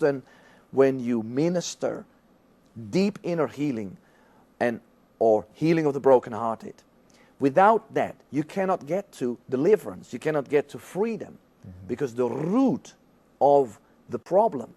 often when you minister deep inner healing or healing of the brokenhearted, without that, you cannot get to deliverance. You cannot get to freedom, because the root of the problem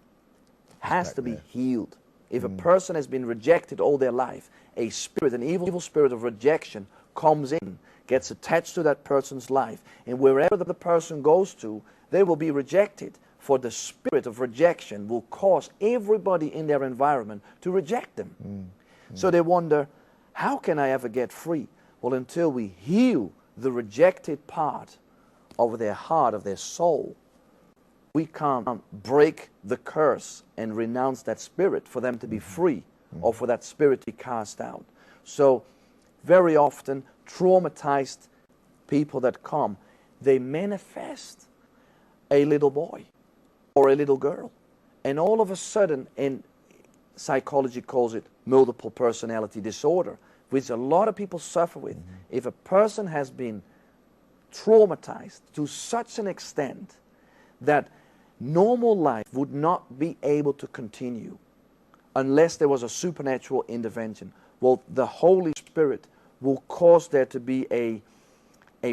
has to be healed. If a person has been rejected all their life, a spirit, an evil spirit of rejection comes in, gets attached to that person's life, and wherever the person goes to, they will be rejected. For the spirit of rejection will cause everybody in their environment to reject them. So they wonder, how can I ever get free? Well, until we heal the rejected part of their heart, of their soul, we can't break the curse and renounce that spirit for them to be free, or for that spirit to be cast out. So very often traumatized people that come, they manifest a little boy or a little girl, and all of a sudden, and psychology calls it multiple personality disorder, which a lot of people suffer with. If a person has been traumatized to such an extent that normal life would not be able to continue unless there was a supernatural intervention, well, the Holy Spirit will cause there to be a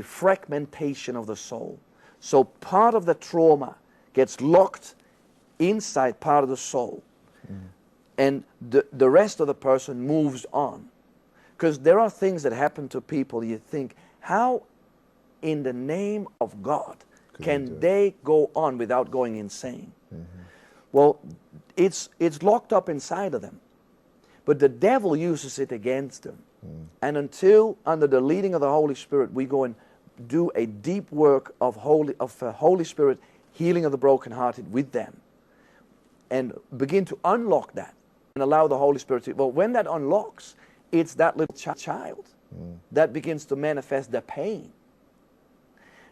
fragmentation of the soul. So part of the trauma gets locked inside part of the soul, and the rest of the person moves on. Because there are things that happen to people, you think, how in the name of God can they go on without going insane? Well, it's locked up inside of them, but the devil uses it against them. And until, under the leading of the Holy Spirit, we go and do a deep work of Holy Spirit healing of the brokenhearted with them, and begin to unlock that and allow the Holy Spirit to, well, when that unlocks, it's that little child that begins to manifest the pain.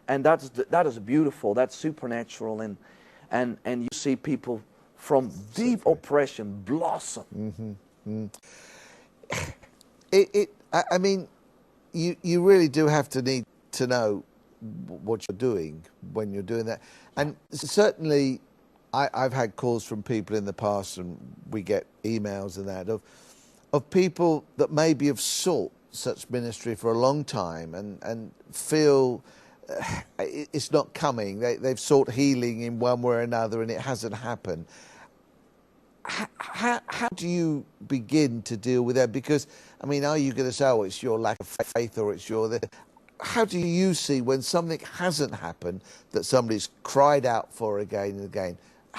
And that is beautiful, that's supernatural, and you see people from deep oppression blossom. I mean, you really do have to need to know what you're doing when you're doing that. And certainly I've had calls from people in the past, and we get emails and that, of people that maybe have sought such ministry for a long time and feel it's not coming. They've sought healing in one way or another and it hasn't happened. How do you begin to deal with that? Because, I mean, are you going to say, oh, it's your lack of faith, or it's your... How do you see when something hasn't happened that somebody's cried out for again and again?